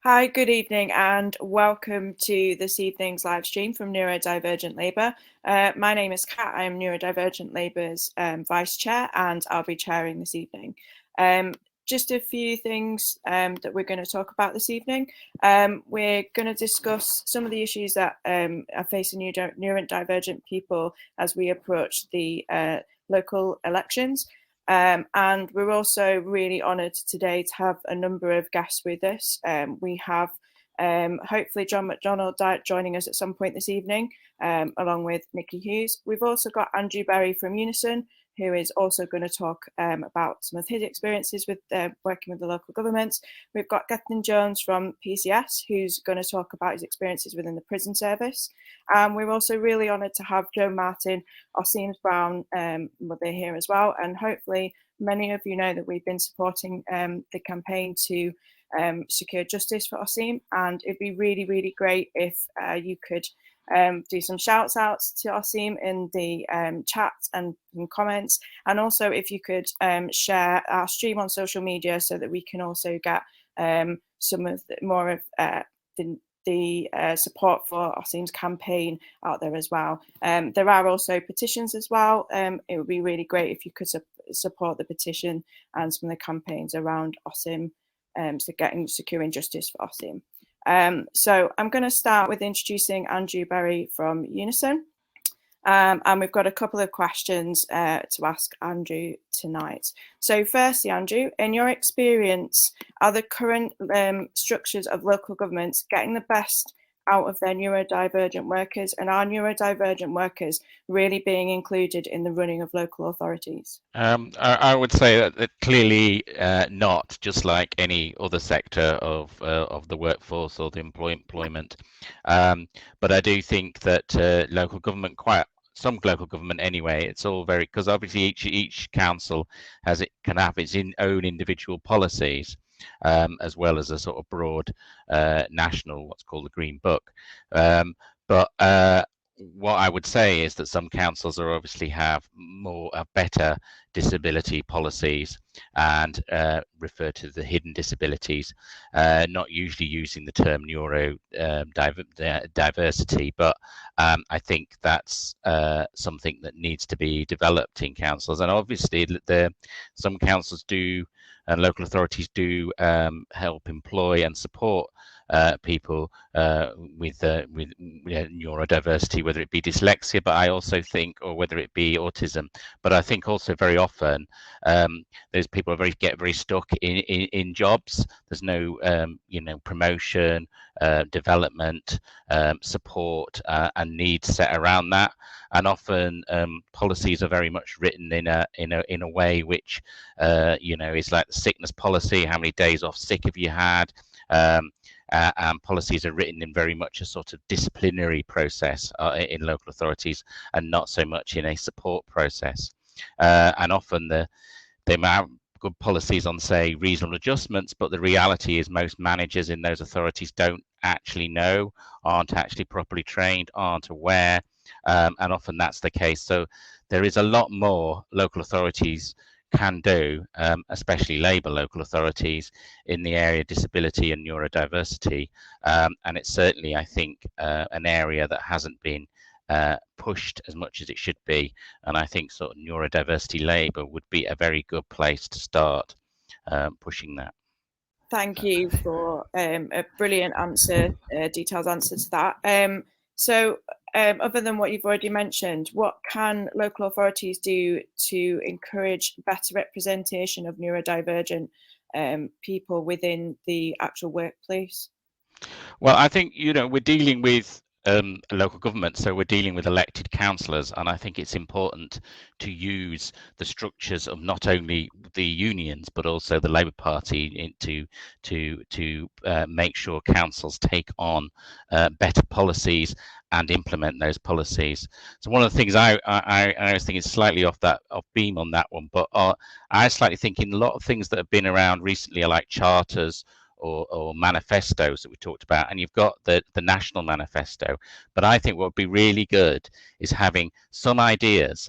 Hi, good evening, and welcome to this evening's live stream from Neurodivergent Labour. My name is Kat. I am Neurodivergent Labour's Vice Chair, and I'll be chairing this evening. Just a few things that we're going to talk about this evening. We're going to discuss some of the issues that are facing neurodivergent people as we approach the local elections. And we're also really honoured today to have a number of guests with us. We have hopefully John McDonald joining us at some point this evening, along with Nikki Hughes. We've also got Andrew Berry from Unison, who is also going to talk about some of his experiences with working with the local governments. We've got Gethin Jones from PCS, who's going to talk about his experiences within the prison service. We're also really honoured to have Joe Martin, Ossims Brown, they're here as well. And hopefully many of you know that we've been supporting the campaign to secure justice for Ossim, and it'd be really, really great if you could do some shouts outs to Ossim in the chat and comments, and also if you could share our stream on social media so that we can also get some of more of the support for Ossim's campaign out there as well. There are also petitions as well. It would be really great if you could support the petition and some of the campaigns around Ossim, securing justice for Ossim. So I'm going to start with introducing Andrew Berry from Unison. And we've got a couple of questions to ask Andrew tonight. So firstly, Andrew, in your experience, are the current structures of local governments getting the best out of their neurodivergent workers, and are neurodivergent workers really being included in the running of local authorities? I would say that clearly not, just like any other sector of the workforce or the employment. But I do think that local government, some local government anyway, it's all very, because obviously each council can have its own individual policies, as well as a sort of broad national, what's called the Green Book. But what I would say is that some councils are obviously have better disability policies and refer to the hidden disabilities, not usually using the term neuro diversity, but I think that's something that needs to be developed in councils. And obviously some councils do and local authorities do help employ and support people with neurodiversity, whether it be dyslexia, but I also think, or whether it be autism. But I think also very often those people get very stuck in jobs. There's no promotion, development, support, and needs set around that. And often policies are very much written in a way which is like the sickness policy. How many days off sick have you had? And policies are written in very much a sort of disciplinary process in local authorities, and not so much in a support process. And often they might have good policies on, say, reasonable adjustments, but the reality is most managers in those authorities don't actually know, aren't actually properly trained, aren't aware, and often that's the case. So there is a lot more local authorities can do, especially Labour local authorities, in the area of disability and neurodiversity, and it's certainly, I think, an area that hasn't been pushed as much as it should be. And I think sort of neurodiversity Labour would be a very good place to start pushing that. Thank you for a brilliant answer, detailed answer to that. So other than what you've already mentioned, what can local authorities do to encourage better representation of neurodivergent people within the actual workplace? Well, I think, we're dealing with a local government, so we're dealing with elected councillors, and I think it's important to use the structures of not only the unions but also the Labour Party to make sure councils take on better policies and implement those policies. So one of the things I always think is slightly off beam on that one, but I slightly think in a lot of things that have been around recently are like charters or manifestos that we talked about, and you've got the national manifesto. But I think what would be really good is having some ideas,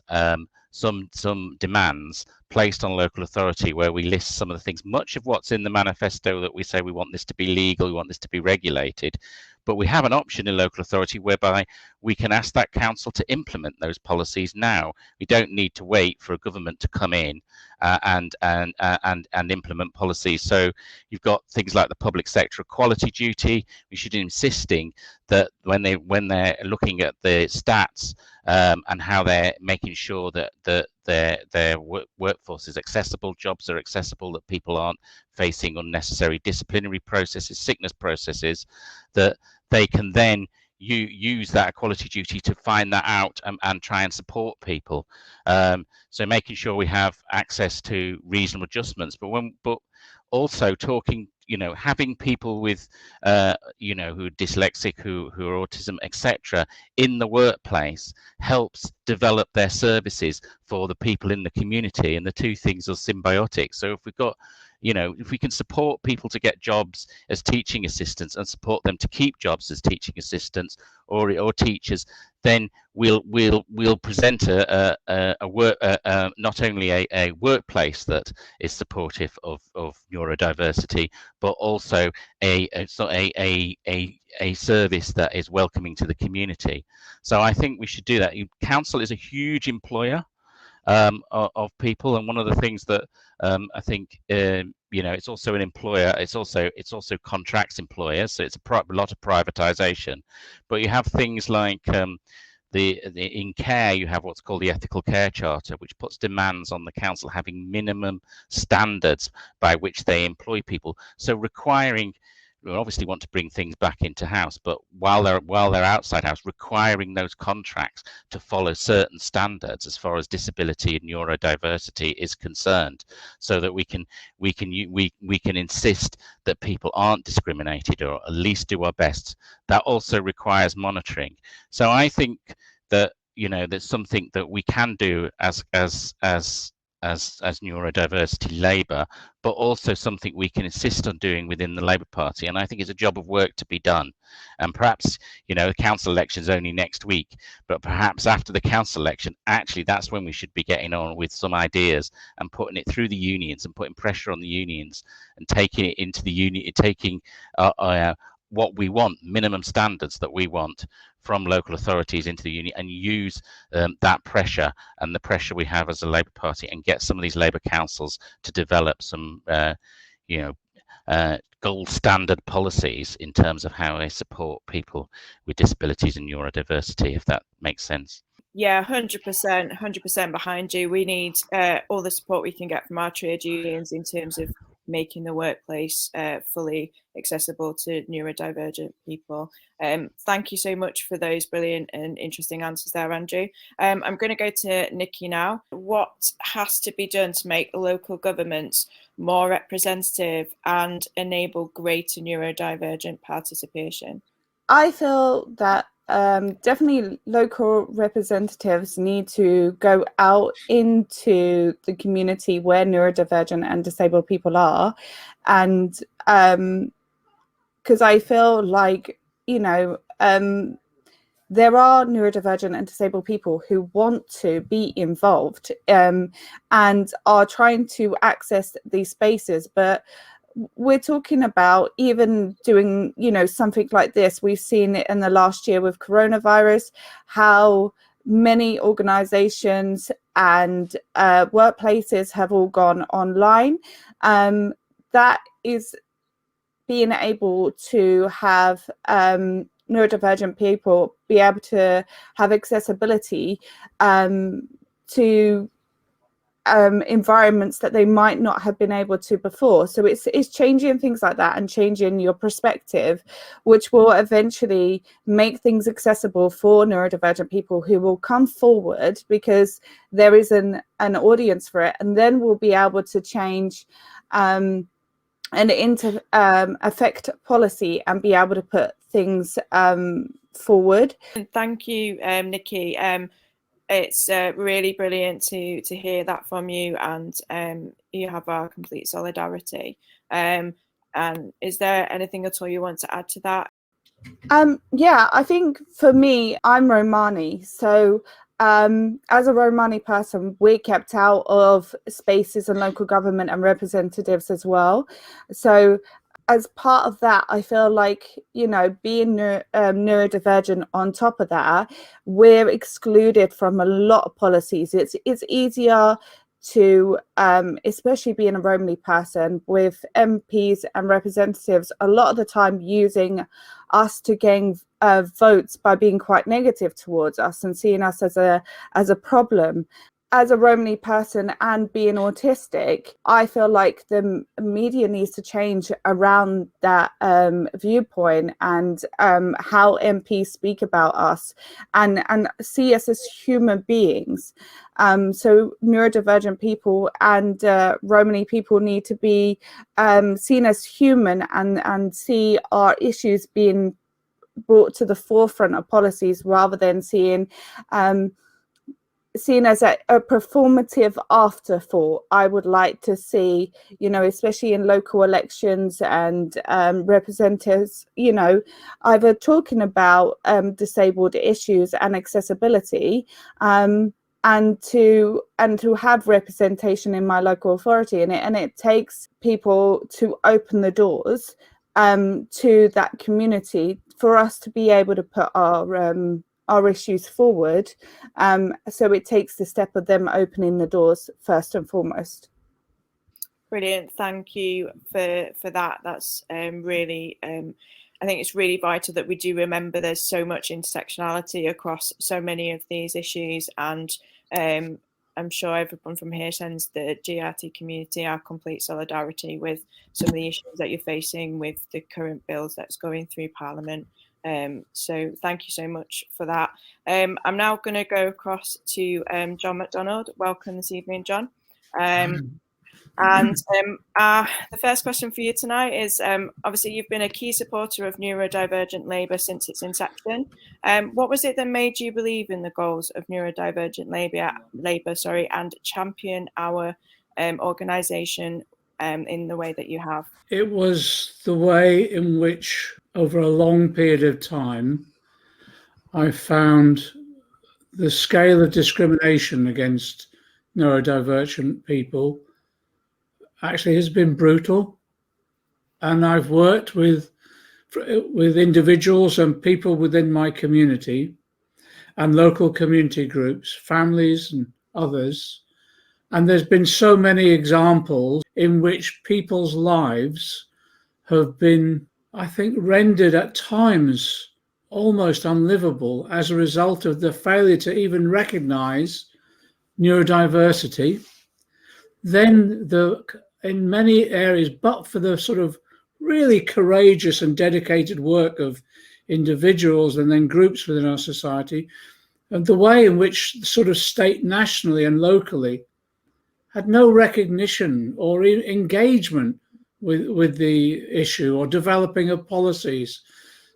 some demands, placed on local authority where we list some of the things, much of what's in the manifesto that we say we want this to be legal, we want this to be regulated, but we have an option in local authority whereby we can ask that council to implement those policies now. We don't need to wait for a government to come in and implement policies. So you've got things like the public sector equality duty. We should be insisting that when they're looking at the stats and how they're making sure that their workforce is accessible, jobs are accessible, that people aren't facing unnecessary disciplinary processes, sickness processes, that they can then use that equality duty to find that out and try and support people. So making sure we have access to reasonable adjustments, but also talking, having people with, who are dyslexic, who are autism, etc., in the workplace helps develop their services for the people in the community, and the two things are symbiotic. So if we've got, if we can support people to get jobs as teaching assistants and support them to keep jobs as teaching assistants or teachers, then we'll present not only a workplace that is supportive of neurodiversity, but also a service that is welcoming to the community. So I think we should do that. Council is a huge employer of people, and one of the things that I think it's also an employer. It's also contracts employers, so it's a lot of privatization. But you have things like in care, you have what's called the Ethical Care Charter, which puts demands on the council having minimum standards by which they employ people. So requiring, we obviously want to bring things back into house, but while they're outside house, requiring those contracts to follow certain standards as far as disability and neurodiversity is concerned, so that we can insist that people aren't discriminated, or at least do our best. That also requires monitoring. So I think that that's something that we can do as neurodiversity Labour, but also something we can insist on doing within the Labour Party. And I think it's a job of work to be done. And perhaps, the council election is only next week, but perhaps after the council election, actually that's when we should be getting on with some ideas and putting it through the unions and putting pressure on the unions and taking it into the union, taking what we want, minimum standards that we want from local authorities into the union, and use that pressure and the pressure we have as a Labour Party, and get some of these Labour councils to develop some, gold standard policies in terms of how they support people with disabilities and neurodiversity, if that makes sense. Yeah, 100% behind you. We need all the support we can get from our trade unions in terms of making the workplace fully accessible to neurodivergent people. Thank you so much for those brilliant and interesting answers there, Andrew. I'm going to go to Nikki now. What has to be done to make local governments more representative and enable greater neurodivergent participation? I feel that definitely local representatives need to go out into the community where neurodivergent and disabled people are, and because I feel like there are neurodivergent and disabled people who want to be involved and are trying to access these spaces, but we're talking about even doing, something like this. We've seen it in the last year with coronavirus, how many organizations and workplaces have all gone online. That is being able to have neurodivergent people be able to have accessibility to environments that they might not have been able to before. So it's changing things like that and changing your perspective, which will eventually make things accessible for neurodivergent people who will come forward because there is an audience for it, and then we'll be able to change and affect policy and be able to put things forward. Thank you, Nikki. It's really brilliant to hear that from you, and you have our complete solidarity. And is there anything at all you want to add to that? Yeah, I think for me, I'm Romani, so as a Romani person, we're kept out of spaces and local government and representatives as well. So as part of that, I feel like, you know, being neurodivergent on top of that, we're excluded from a lot of policies. It's easier to, especially being a Romani person, with MPs and representatives a lot of the time using us to gain votes by being quite negative towards us and seeing us as a problem. As a Romani person and being autistic, I feel like the media needs to change around that viewpoint and how MPs speak about us and see us as human beings. So neurodivergent people and Romani people need to be seen as human and see our issues being brought to the forefront of policies rather than seen as a performative afterthought. I would like to see, you know, especially in local elections and representatives, you know, either talking about disabled issues and accessibility, and to have representation in my local authority, and it takes people to open the doors to that community for us to be able to put our issues forward. So it takes the step of them opening the doors first and foremost. Brilliant, thank you for that. That's really, I think it's really vital that we do remember there's so much intersectionality across so many of these issues, and I'm sure everyone from here sends the GRT community our complete solidarity with some of the issues that you're facing with the current bills that's going through Parliament. So thank you so much for that. I'm now going to go across to John McDonald. Welcome this evening, John. And the first question for you tonight is, obviously you've been a key supporter of Neurodivergent Labour since its inception. What was it that made you believe in the goals of Neurodivergent Labour, and champion our organisation in the way that you have? It was the way in which, over a long period of time, I found the scale of discrimination against neurodivergent people actually has been brutal. And I've worked with individuals and people within my community and local community groups, families and others. And there's been so many examples in which people's lives have been, I think, rendered at times almost unlivable as a result of the failure to even recognize neurodiversity. Then in many areas, but for the sort of really courageous and dedicated work of individuals and then groups within our society, and the way in which the sort of state nationally and locally had no recognition or engagement with the issue or developing of policies.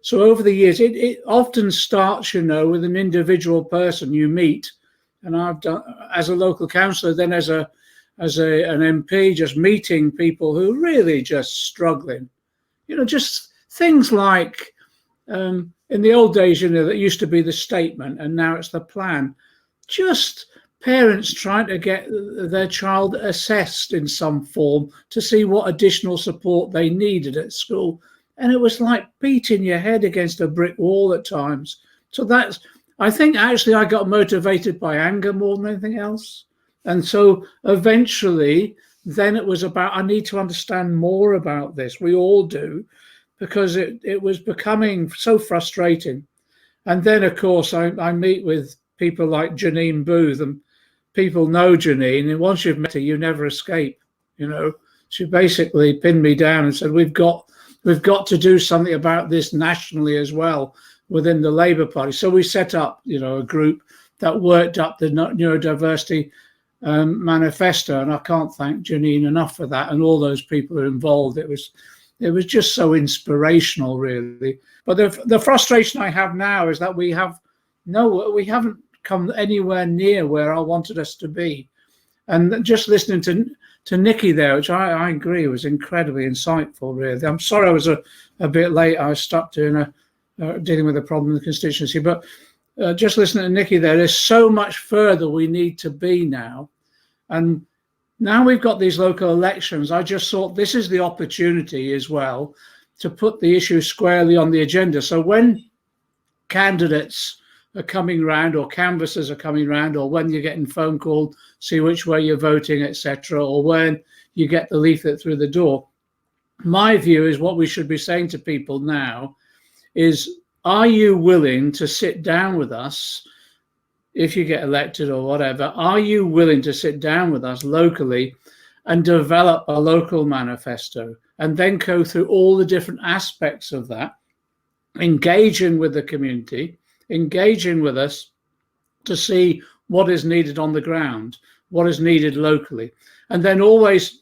So over the years, it often starts, you know, with an individual person you meet. And I've done, as a local councillor, then as an MP, just meeting people who are really just struggling. You know, just things like, in the old days, you know, that used to be the statement and now it's the plan. Just parents trying to get their child assessed in some form to see what additional support they needed at school. And it was like beating your head against a brick wall at times. So that's, I think actually I got motivated by anger more than anything else. And so eventually then it was about, I need to understand more about this. We all do, because it was becoming so frustrating. And then of course I meet with people like Janine Booth, and people know Janine, and once you've met her, you never escape. You know, she basically pinned me down and said, we've got to do something about this nationally as well within the Labour Party. So we set up, you know, a group that worked up the neurodiversity manifesto, and I can't thank Janine enough for that and all those people who are involved. It was just so inspirational, really. But the frustration I have now is that we haven't come anywhere near where I wanted us to be. And just listening to Nikki there, which I agree was incredibly insightful, really. I'm sorry I was a bit late. I was stuck dealing with a problem in the constituency. But just listening to Nikki there's so much further we need to be now. And now we've got these local elections. I just thought this is the opportunity as well to put the issue squarely on the agenda. So when candidates are coming round, or canvassers are coming round, or when you're getting phone called, see which way you're voting, etc., or when you get the leaflet through the door, my view is what we should be saying to people now is, are you willing to sit down with us if you get elected or whatever? Are you willing to sit down with us locally and develop a local manifesto, and then go through all the different aspects of that, engaging with the community, engaging with us to see what is needed on the ground, what is needed locally. And then always,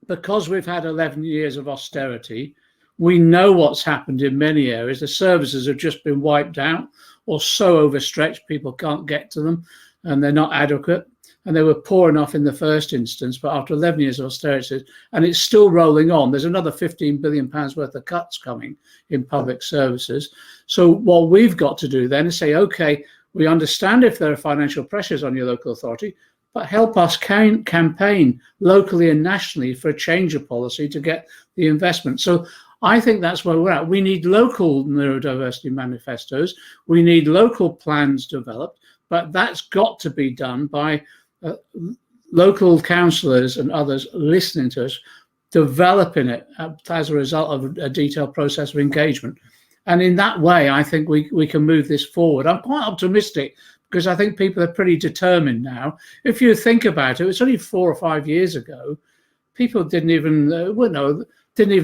because we've had 11 years of austerity, we know what's happened in many areas. The services have just been wiped out or so overstretched, people can't get to them and they're not adequate. And they were poor enough in the first instance, but after 11 years of austerity, and it's still rolling on, there's another £15 billion worth of cuts coming in public services. So what we've got to do then is say, okay, we understand if there are financial pressures on your local authority, but help us campaign locally and nationally for a change of policy to get the investment. So I think that's where we're at. We need local neurodiversity manifestos. We need local plans developed, but that's got to be done by local councillors and others listening to us, developing it as a result of a detailed process of engagement. And in that way, I think we can move this forward. I'm quite optimistic because I think people are pretty determined now. If you think about it, it's only 4 or 5 years ago, people didn't even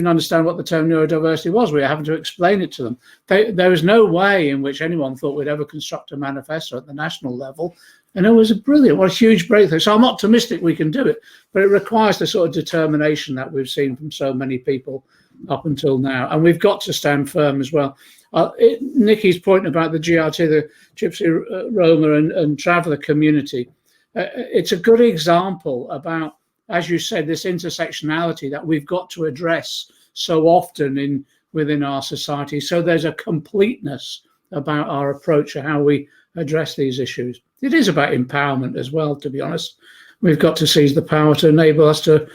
understand what the term neurodiversity was. We were having to explain it to them. There was no way in which anyone thought we'd ever construct a manifesto at the national level. And it was what a huge breakthrough. So I'm optimistic we can do it, but it requires the sort of determination that we've seen from so many people up until now. And we've got to stand firm as well. Nikki's point about the GRT, the Gypsy, Roma and Traveller community, it's a good example about, as you said, this intersectionality that we've got to address so often within our society. So there's a completeness about our approach to how we address these issues. It is about empowerment as well, to be honest. We've got to seize the power to enable us to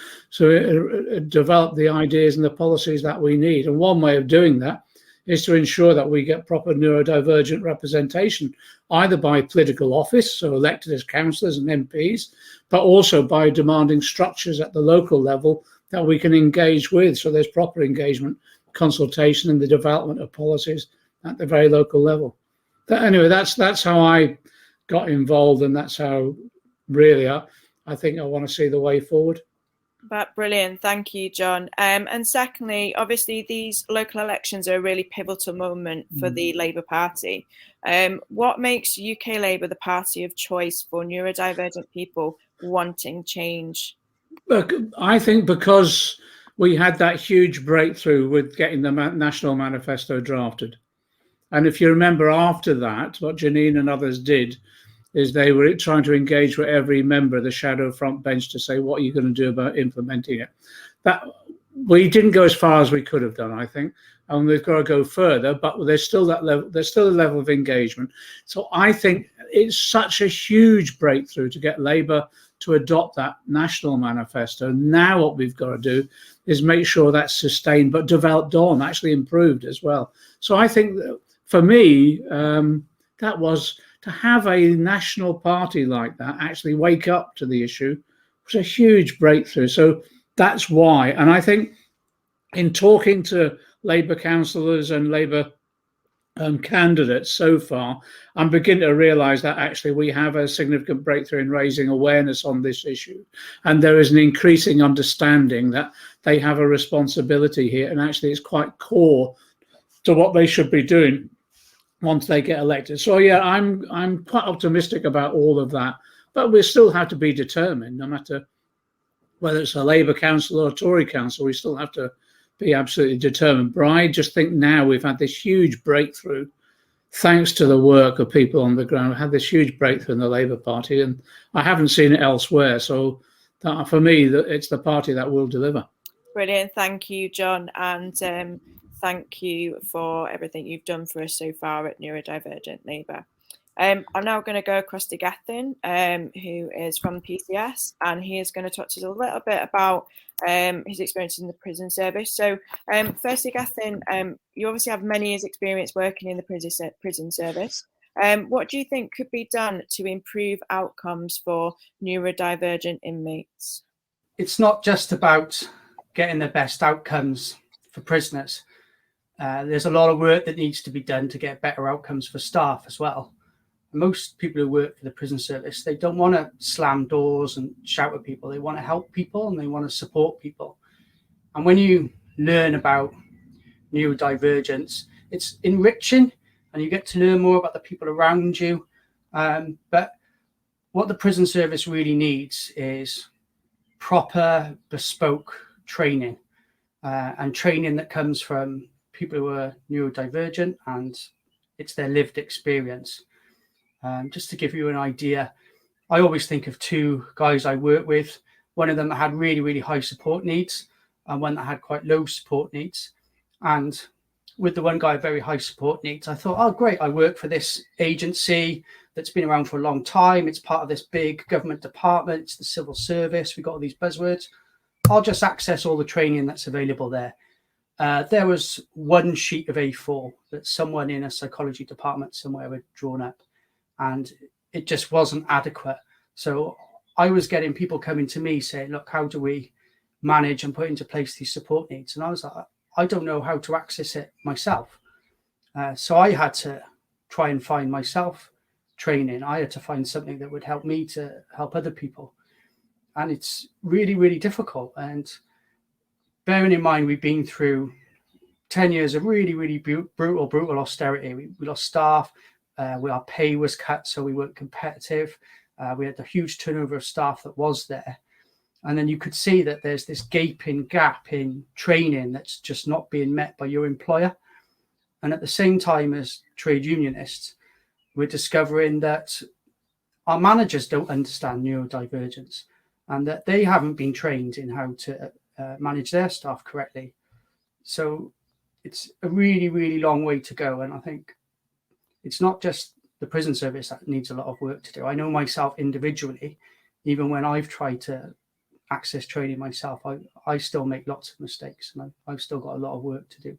develop the ideas and the policies that we need. And one way of doing that is to ensure that we get proper neurodivergent representation, either by political office, so elected as councillors and MPs, but also by demanding structures at the local level that we can engage with. So there's proper engagement, consultation, and the development of policies at the very local level. Anyway, that's how I got involved, and that's how really I think I want to see the way forward. But brilliant, thank you, John. And secondly, obviously these local elections are a really pivotal moment for the Labour Party. What makes UK Labour the party of choice for neurodivergent people wanting change? Look, I think because we had that huge breakthrough with getting the National Manifesto drafted. And if you remember after that, what Janine and others did is they were trying to engage with every member of the shadow front bench to say, what are you going to do about implementing it? That we didn't go as far as we could have done, I think, and we've got to go further, but there's still that level, there's still a level of engagement. So I think it's such a huge breakthrough to get Labour to adopt that national manifesto. Now what we've got to do is make sure that's sustained, but developed on, actually improved as well. So I think that for me, that was to have a national party like that actually wake up to the issue was a huge breakthrough. So that's why. And I think in talking to Labour councillors and Labour candidates so far, I'm beginning to realise that actually we have a significant breakthrough in raising awareness on this issue. And there is an increasing understanding that they have a responsibility here. And actually it's quite core to what they should be doing once they get elected. So yeah, I'm quite optimistic about all of that, but we still have to be determined, no matter whether it's a Labour council or a Tory council, we still have to be absolutely determined. But I just think now we've had this huge breakthrough, thanks to the work of people on the ground. We've had this huge breakthrough in the Labour Party, and I haven't seen it elsewhere. So that, for me, it's the party that will deliver. Brilliant, thank you, John, and thank you for everything you've done for us so far at Neurodivergent Labour. I'm now going to go across to Gethin, who is from PCS, and he is going to talk to us a little bit about his experience in the prison service. So firstly, Gethin, you obviously have many years' experience working in the prison service. What do you think could be done to improve outcomes for neurodivergent inmates? It's not just about getting the best outcomes for prisoners. There's a lot of work that needs to be done to get better outcomes for staff as well. Most people who work for the prison service, they don't want to slam doors and shout at people. They want to help people and they want to support people. And when you learn about neurodivergence, it's enriching and you get to learn more about the people around you. But what the prison service really needs is proper bespoke training and training that comes from people who are neurodivergent, and it's their lived experience. Just to give you an idea, I always think of two guys I work with. One of them had really, really high support needs and one that had quite low support needs. And with the one guy with very high support needs, I thought, oh, great, I work for this agency that's been around for a long time. It's part of this big government department. It's the civil service. We've got all these buzzwords. I'll just access all the training that's available there. There was one sheet of A4 that someone in a psychology department somewhere had drawn up, and it just wasn't adequate. So I was getting people coming to me saying, look, how do we manage and put into place these support needs? And I was like, I don't know how to access it myself. So I had to try and find myself training. I had to find something that would help me to help other people. And it's really, really difficult. And bearing in mind, we've been through 10 years of really, really brutal austerity. We lost staff. Our pay was cut, so we weren't competitive. We had a huge turnover of staff that was there. And then you could see that there's this gaping gap in training that's just not being met by your employer. And at the same time, as trade unionists, we're discovering that our managers don't understand neurodivergence and that they haven't been trained in how to manage their staff correctly. So it's a really, really long way to go. And I think it's not just the prison service that needs a lot of work to do. I know myself individually, even when I've tried to access training myself, I still make lots of mistakes and I've still got a lot of work to do.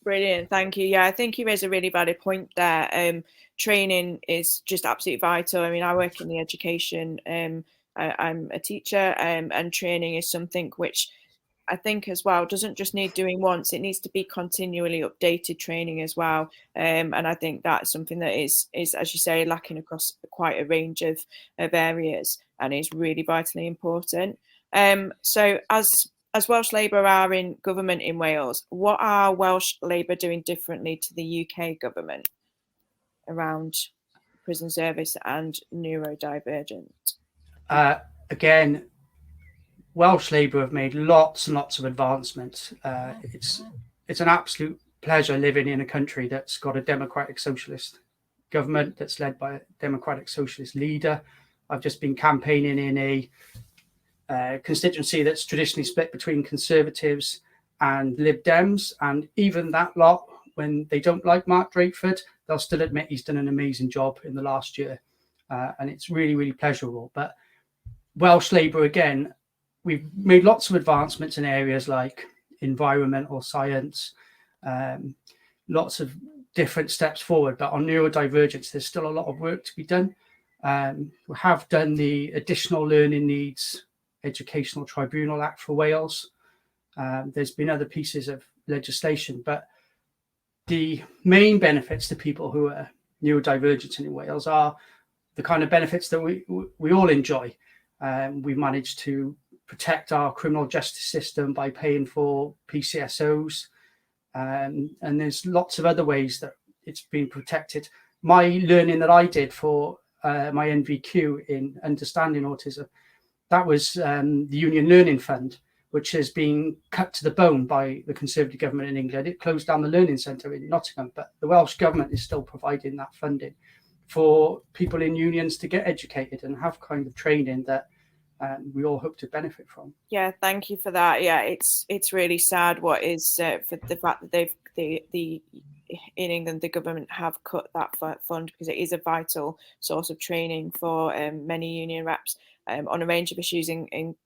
Brilliant, thank you. Yeah, I think you raise a really valid point there. Training is just absolutely vital. I mean, I work in the education, I'm a teacher, and training is something which I think as well doesn't just need doing once, it needs to be continually updated training as well. And I think that's something that is, as you say, lacking across quite a range of areas and is really vitally important. So as Welsh Labour are in government in Wales, what are Welsh Labour doing differently to the UK government around prison service and neurodivergent? Again, Welsh Labour have made lots and lots of advancements. It's an absolute pleasure living in a country that's got a democratic socialist government that's led by a democratic socialist leader. I've just been campaigning in a constituency that's traditionally split between Conservatives and Lib Dems, and even that lot, when they don't like Mark Drakeford, they'll still admit he's done an amazing job in the last year, and it's really, really pleasurable. But Welsh Labour, again, we've made lots of advancements in areas like environmental science, lots of different steps forward, but on neurodivergence, there's still a lot of work to be done. We have done the Additional Learning Needs Educational Tribunal Act for Wales. There's been other pieces of legislation, but the main benefits to people who are neurodivergent in Wales are the kind of benefits that we all enjoy. We've managed to protect our criminal justice system by paying for PCSOs, and there's lots of other ways that it's been protected. My learning that I did for my NVQ in understanding autism, that was the Union Learning Fund, which has been cut to the bone by the Conservative government in England. It closed down the Learning Centre in Nottingham, but the Welsh government is still providing that funding for people in unions to get educated and have kind of training that we all hope to benefit from. Yeah, thank you for that. Yeah, it's really sad what is for the fact that the in England, the government have cut that fund because it is a vital source of training for many union reps on a range of issues,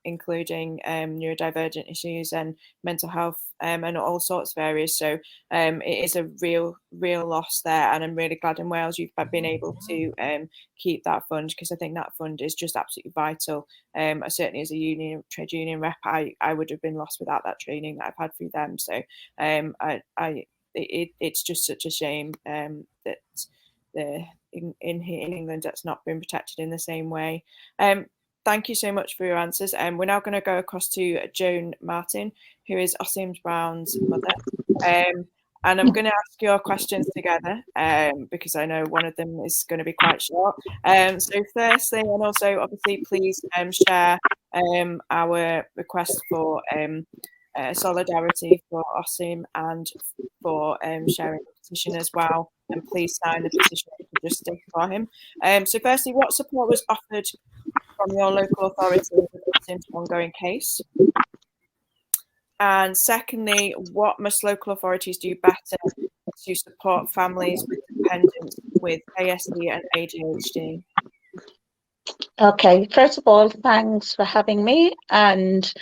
including neurodivergent issues and mental health and all sorts of areas. So it is a real loss there, and I'm really glad in Wales you've been able to keep that fund, because I think that fund is just absolutely vital. Certainly as a trade union rep, I would have been lost without that training that I've had through them. So it's just such a shame that in England that's not been protected in the same way. Thank you so much for your answers. We're now going to go across to Joan Martin, who is Osim Brown's mother. And I'm going to ask your questions together because I know one of them is going to be quite short. So firstly, and also obviously, please share our request for solidarity for Osim and for sharing the petition as well. And please sign the petition for justice for him. So firstly, what support was offered from your local authority with Osim's ongoing case? And secondly, what must local authorities do better to support families with dependents with ASD and ADHD? Okay, first of all, thanks for having me. And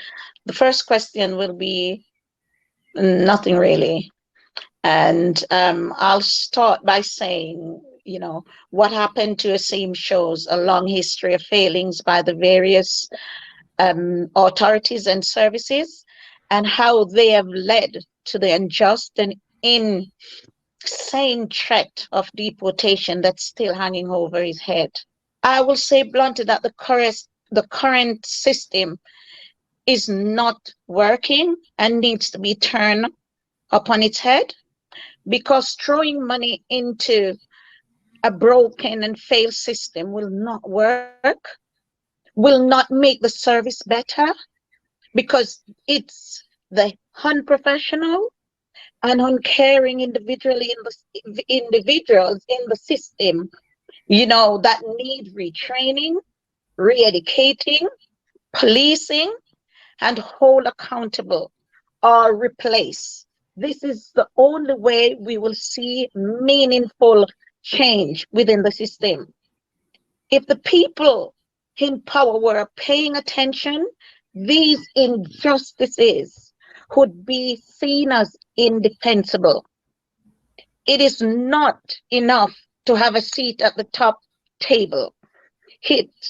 the first question will be nothing really. And I'll start by saying, you know, what happened to Osim shows a long history of failings by the various authorities and services, and how they have led to the unjust and insane threat of deportation that's still hanging over his head. I will say bluntly that the current system is not working and needs to be turned upon its head, because throwing money into a broken and failed system will not work, will not make the service better, because it's the unprofessional and uncaring individuals in the system, you know, that need retraining, re-educating, policing, and hold accountable or replace. This is the only way we will see meaningful change within the system. If the people in power were paying attention, these injustices could be seen as indefensible. It is not enough to have a seat at the top table.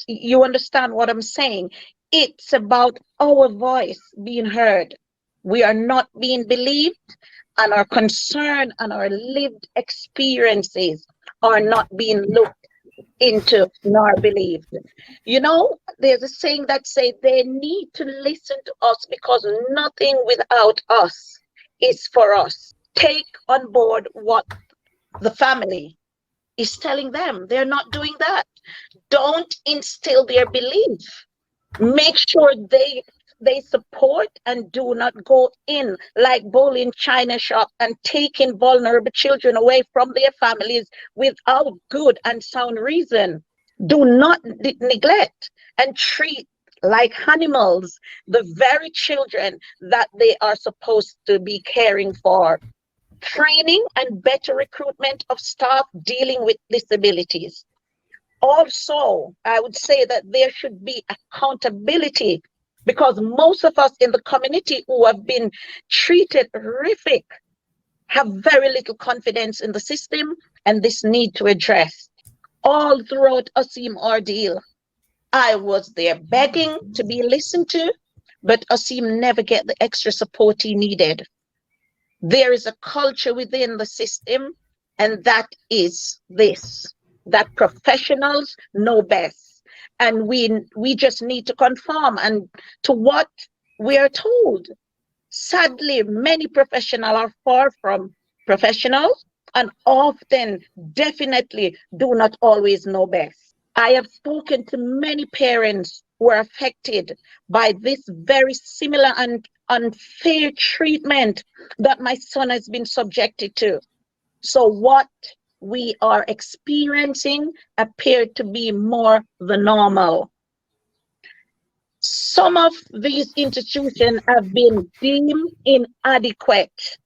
You understand what I'm saying? It's about our voice being heard. We are not being believed, and our concern and our lived experiences are not being looked into nor believed. You know, there's a saying that says they need to listen to us because nothing without us is for us. Take on board what the family is telling them. They're not doing that. Don't instill their belief. Make sure they support and do not go in like bull in china shop and taking vulnerable children away from their families without good and sound reason. Do not neglect and treat like animals the very children that they are supposed to be caring for. Training and better recruitment of staff dealing with disabilities. Also, I would say that there should be accountability, because most of us in the community who have been treated horrific have very little confidence in the system, and this need to address. All throughout Osim ordeal, I was there begging to be listened to, but Osim never get the extra support he needed. There is a culture within the system, and that is this, that professionals know best. And we just need to conform and to what we are told. Sadly, many professionals are far from professionals and often definitely do not always know best. I have spoken to many parents who are affected by this very similar and unfair treatment that my son has been subjected to. So what we are experiencing appear to be more the normal. Some of these institutions have been deemed inadequate.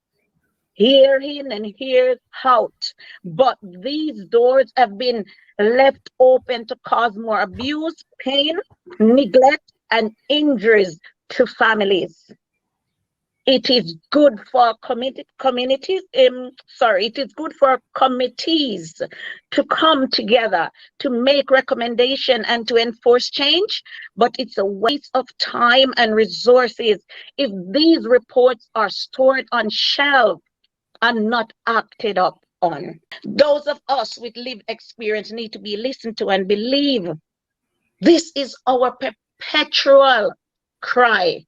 hear in and hear out. But these doors have been left open to cause more abuse, pain, neglect, and injuries to families. It is good for it is good for committees to come together to make recommendation and to enforce change, but it's a waste of time and resources if these reports are stored on shelves and not acted up on. Those of us with lived experience need to be listened to and believe. This is our perpetual cry.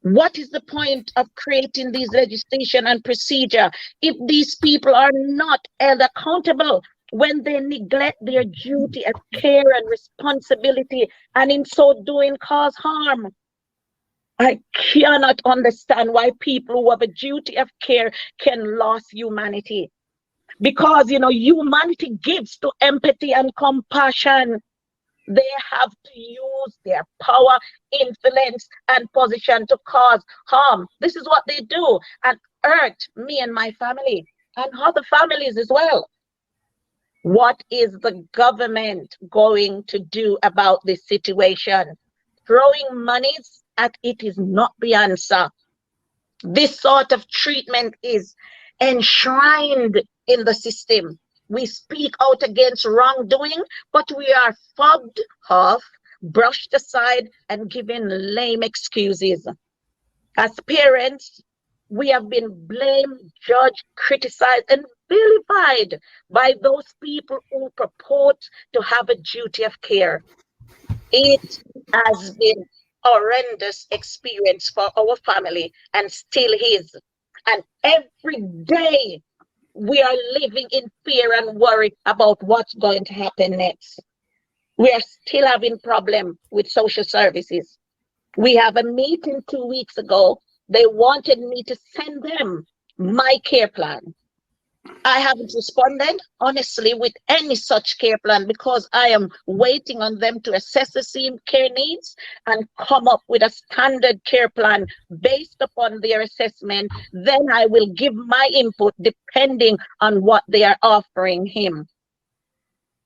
What is the point of creating these legislation and procedure if these people are not held accountable when they neglect their duty of care and responsibility, and in so doing cause harm? I cannot understand why people who have a duty of care can lose humanity. Because, humanity gives to empathy and compassion. They have to use their power, influence, and position to cause harm. This is what they do, and hurt me and my family and other families as well. What is the government going to do about this situation? Throwing monies at it is not the answer. This sort of treatment is enshrined in the system. We speak out against wrongdoing, but we are fobbed off, brushed aside, and given lame excuses. As parents, we have been blamed, judged, criticized, and vilified by those people who purport to have a duty of care. It has been a horrendous experience for our family and still is. And every day, we are living in fear and worry about what's going to happen next. We are still having problem with social services. We have a meeting 2 weeks ago. They wanted me to send them my care plan. I haven't responded, honestly, with any such care plan because I am waiting on them to assess the same care needs and come up with a standard care plan based upon their assessment. Then I will give my input depending on what they are offering him.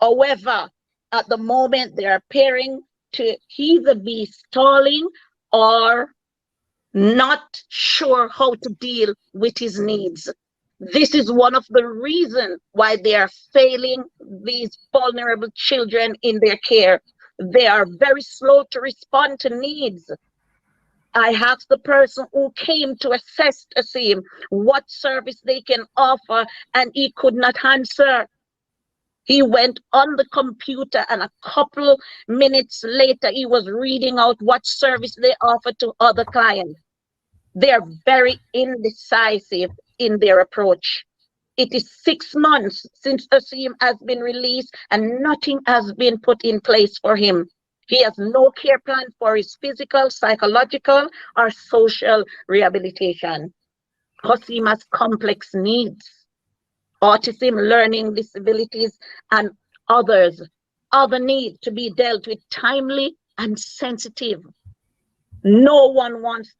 However, at the moment, they are appearing to either be stalling or not sure how to deal with his needs. This is one of the reasons why they are failing these vulnerable children in their care. They are very slow to respond to needs. I asked the person who came to assess him what service they can offer, and he could not answer. He went on the computer, and a couple minutes later, he was reading out what service they offer to other clients. They are very indecisive in their approach. It is 6 months since Asim has been released and nothing has been put in place for him. He has no care plan for his physical, psychological, or social rehabilitation. Asim has complex needs, autism, learning disabilities, and other needs to be dealt with timely and sensitive. No one wants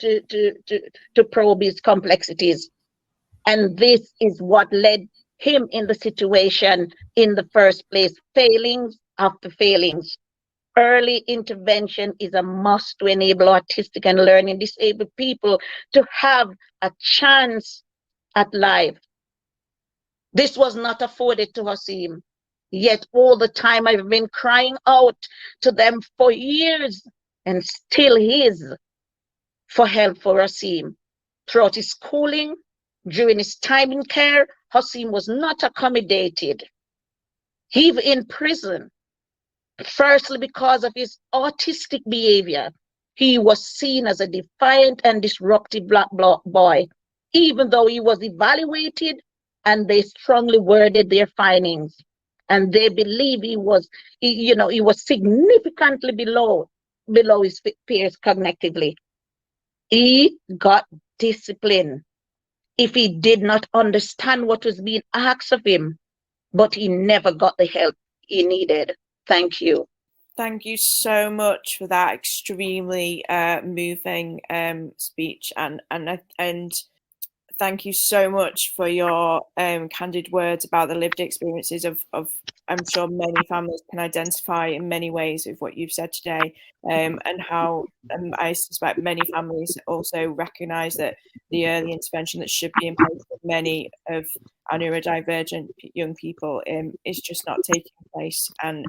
to probe his complexities. And this is what led him in the situation in the first place, failings after failings. Early intervention is a must to enable autistic and learning disabled people to have a chance at life. This was not afforded to Hasim, yet all the time I've been crying out to them for years and still is for help for Hasim. Throughout his schooling, during his time in care, Hasim was not accommodated. Even in prison, firstly because of his autistic behavior, he was seen as a defiant and disruptive black boy, even though he was evaluated and they strongly worded their findings. And they believe he was significantly below his peers cognitively. He got discipline if he did not understand what was being asked of him, but he never got the help he needed. Thank you. Thank you so much for that extremely moving speech, and thank you so much for your candid words about the lived experiences of I'm sure many families can identify in many ways with what you've said today, and how I suspect many families also recognise that the early intervention that should be in place for many of our neurodivergent young people is just not taking place. And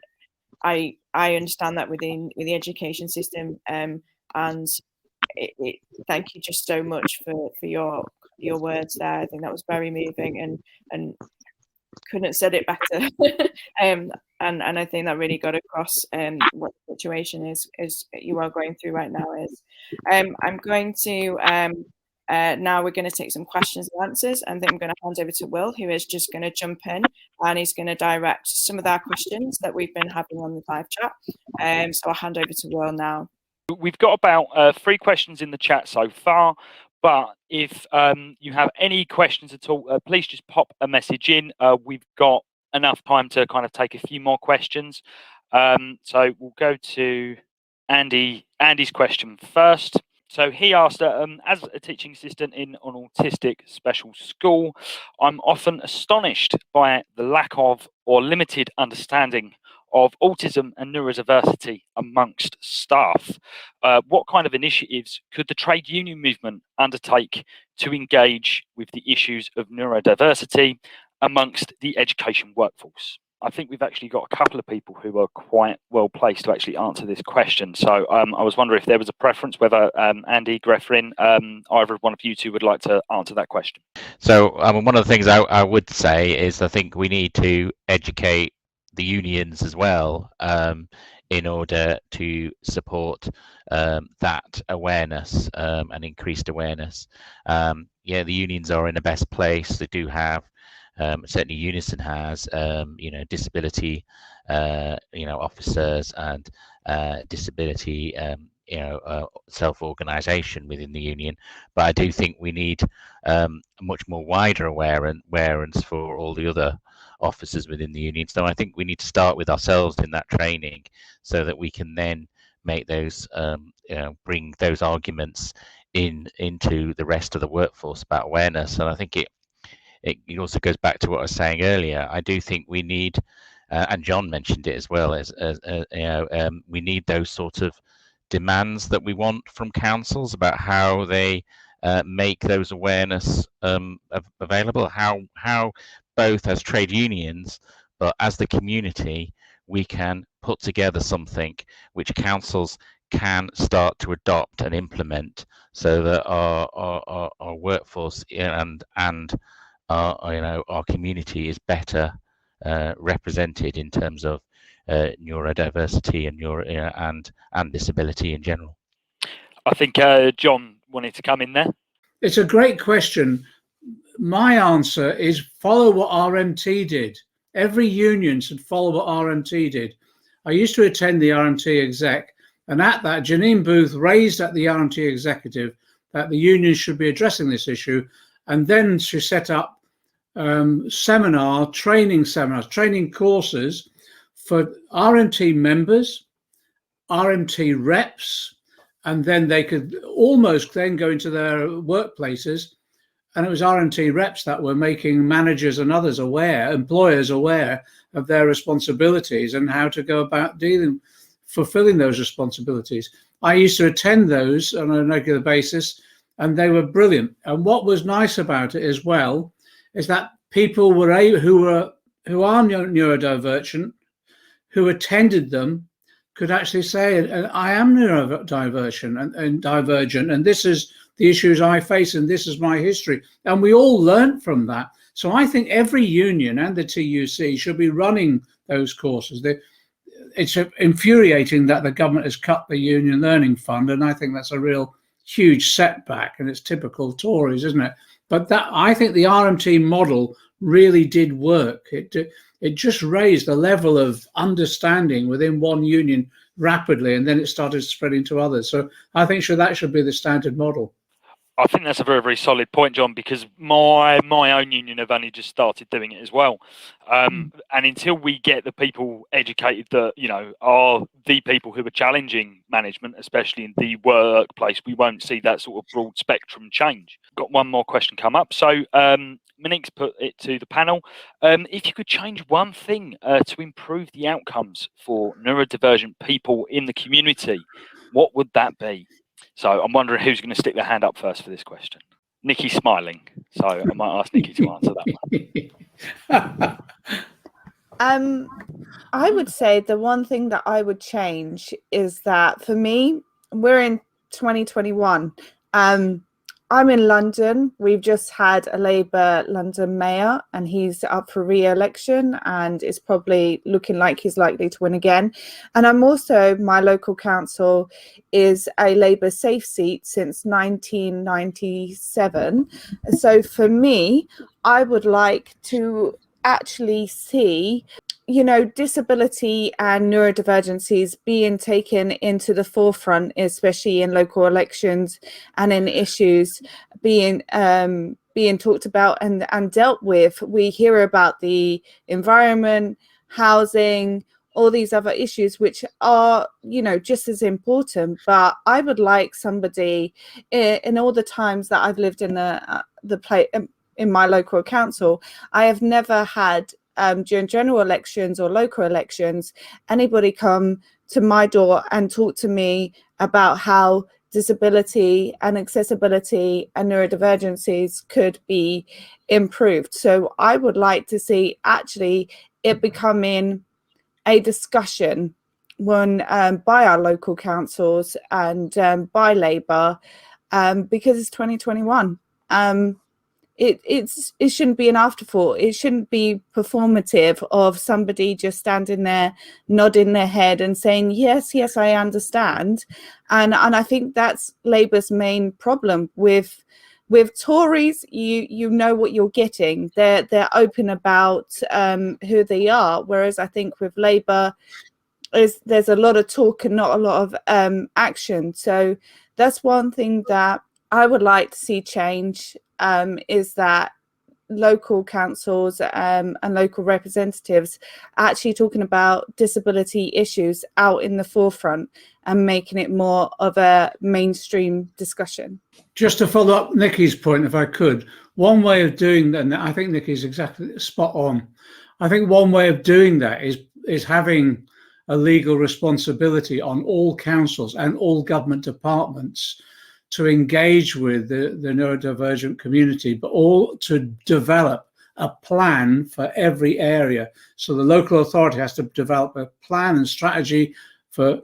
I understand that within the education system, and thank you just so much for your words there. I think that was very moving, and couldn't have said it better. And I think that really got across what the situation is you are going through right now is. I'm going to now we're going to take some questions and answers, and then I'm going to hand over to Will, who is just going to jump in and he's going to direct some of our questions that we've been having on the live chat. So I'll hand over to Will now. We've got about 3 questions in the chat so far, but if you have any questions at all, please just pop a message in. We've got enough time to kind of take a few more questions. So we'll go to Andy's question first. So he asked, as a teaching assistant in an autistic special school, I'm often astonished by the lack of or limited understanding of autism and neurodiversity amongst staff. What kind of initiatives could the trade union movement undertake to engage with the issues of neurodiversity amongst the education workforce? I think we've actually got a couple of people who are quite well placed to actually answer this question. So I was wondering if there was a preference, whether Andy, Grefrin, either one of you two would like to answer that question. So one of the things I would say is I think we need to educate the unions as well, in order to support that awareness and increased awareness. Yeah, the unions are in the best place. They do have, certainly Unison has, disability, officers and disability, self-organisation within the union. But I do think we need a much more wider awareness for all the other officers within the union. So I think we need to start with ourselves in that training, so that we can then make those, bring those arguments into the rest of the workforce about awareness. And I think it also goes back to what I was saying earlier. I do think we need, and John mentioned it as well, we need those sort of demands that we want from councils about how they make those awareness available, how both as trade unions but as the community we can put together something which councils can start to adopt and implement, so that our workforce and our community is better represented in terms of neurodiversity and disability in general. I think John wanted to come in there. It's a great question. My answer is follow what RMT did. Every union should follow what RMT did. I used to attend the RMT exec, and at that, Janine Booth raised at the RMT executive that the unions should be addressing this issue, and then she set up training courses for RMT members, RMT reps, and then they could almost then go into their workplaces. And it was RMT reps that were making managers and others aware, employers aware of their responsibilities and how to go about fulfilling those responsibilities. I used to attend those on a regular basis, and they were brilliant. And what was nice about it as well is that people were who are neurodivergent, who attended them, could actually say, I am neurodivergent and divergent, and this is the issues I face, and this is my history. And we all learned from that. So I think every union and the TUC should be running those courses. It's infuriating that the government has cut the Union Learning Fund, and I think that's a real huge setback, and it's typical Tories, isn't it? But I think the RMT model really did work. It just raised the level of understanding within one union rapidly, and then it started spreading to others. So I think that should be the standard model. I think that's a very, very solid point, John, because my own union have only just started doing it as well. And until we get the people educated that, you know, are the people who are challenging management, especially in the workplace, we won't see that sort of broad spectrum change. Got one more question come up. So Monique's put it to the panel. If you could change one thing to improve the outcomes for neurodivergent people in the community, what would that be? So I'm wondering who's going to stick their hand up first for this question. Nikki's smiling, so I might ask Nikki to answer that one. I would say the one thing that I would change is that for me, we're in 2021. I'm in London. We've just had a Labour London mayor, and he's up for re-election, and it's probably looking like he's likely to win again. And I'm also, my local council is a Labour safe seat since 1997. So for me, I would like to actually see, you know, disability and neurodivergencies being taken into the forefront, especially in local elections and in issues being talked about and dealt with. We hear about the environment, housing, all these other issues, which are, you know, just as important. But I would like somebody in all the times that I've lived in in my local council, I have never had during general elections or local elections, anybody come to my door and talk to me about how disability and accessibility and neurodivergencies could be improved. So I would like to see actually it becoming a discussion by our local councils and by Labour, because it's 2021. It shouldn't be an afterthought. It shouldn't be performative of somebody just standing there nodding their head and saying yes, I understand. And I think that's Labour's main problem with Tories. You know what you're getting. They're open about who they are, whereas I think with Labour there's a lot of talk and not a lot of action. So that's one thing that I would like to see change. Is that local councils and local representatives are actually talking about disability issues out in the forefront and making it more of a mainstream discussion. Just to follow up Nikki's point, if I could, one way of doing that, and I think Nikki's exactly spot on. I think one way of doing that is having a legal responsibility on all councils and all government departments to engage with the neurodivergent community, but all to develop a plan for every area. So the local authority has to develop a plan and strategy for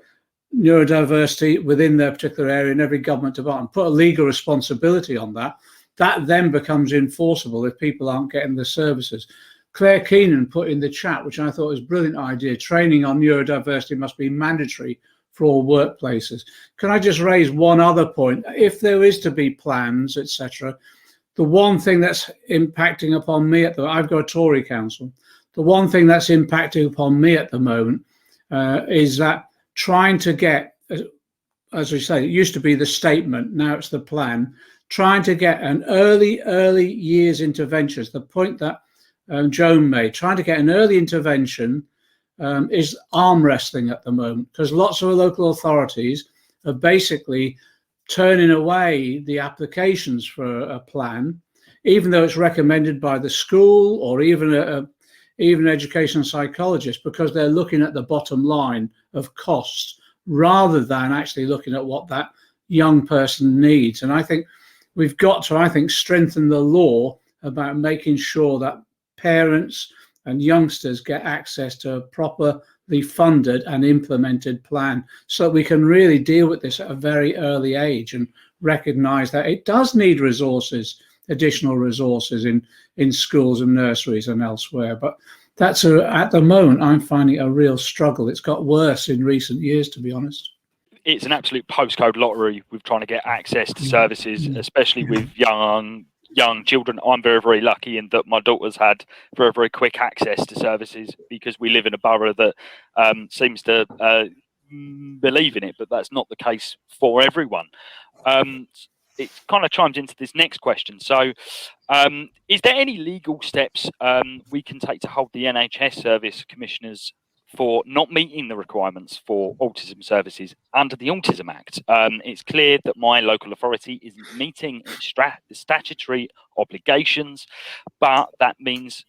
neurodiversity within their particular area in every government department, put a legal responsibility on that. That then becomes enforceable if people aren't getting the services. Claire Keenan put in the chat, which I thought was a brilliant idea, training on neurodiversity must be mandatory for all workplaces. Can I just raise one other point? If there is to be plans, etc., the one thing that's impacting upon me I've got a Tory council, the one thing that's impacting upon me at the moment is that trying to get, as we say, it used to be the statement, now it's the plan, trying to get an early years interventions, the point that Joan made, trying to get an early intervention is arm wrestling at the moment, because lots of local authorities are basically turning away the applications for a plan, even though it's recommended by the school or even an educational psychologist, because they're looking at the bottom line of cost rather than actually looking at what that young person needs. And I think we've got to, strengthen the law about making sure that parents and youngsters get access to a properly funded and implemented plan, so that we can really deal with this at a very early age and recognise that it does need resources, additional resources in schools and nurseries and elsewhere. But that's at the moment, I'm finding a real struggle. It's got worse in recent years, to be honest. It's an absolute postcode lottery with trying to get access to services, especially with young children. I'm very, very lucky in that my daughter's had very, very quick access to services because we live in a borough that seems to believe in it, but that's not the case for everyone. it kind of chimes into this next question. So, is there any legal steps we can take to hold the NHS service commissioners for not meeting the requirements for autism services under the Autism Act? It's clear that my local authority isn't meeting its statutory obligations, but that means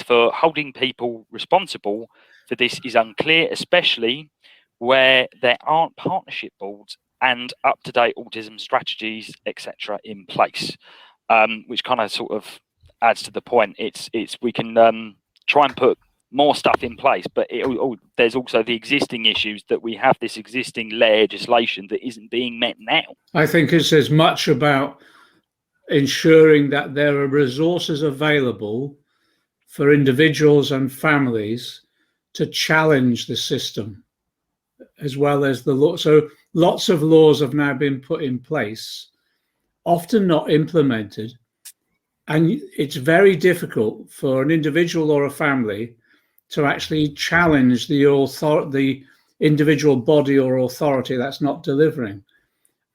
for holding people responsible for this is unclear, especially where there aren't partnership boards and up-to-date autism strategies, etc., in place, which kind of sort of adds to the point. It's we can try and put more stuff in place, but there's also the existing issues that we have this existing legislation that isn't being met now. I think it's as much about ensuring that there are resources available for individuals and families to challenge the system, as well as the law. So lots of laws have now been put in place, often not implemented, and it's very difficult for an individual or a family to actually challenge the individual body or authority that's not delivering.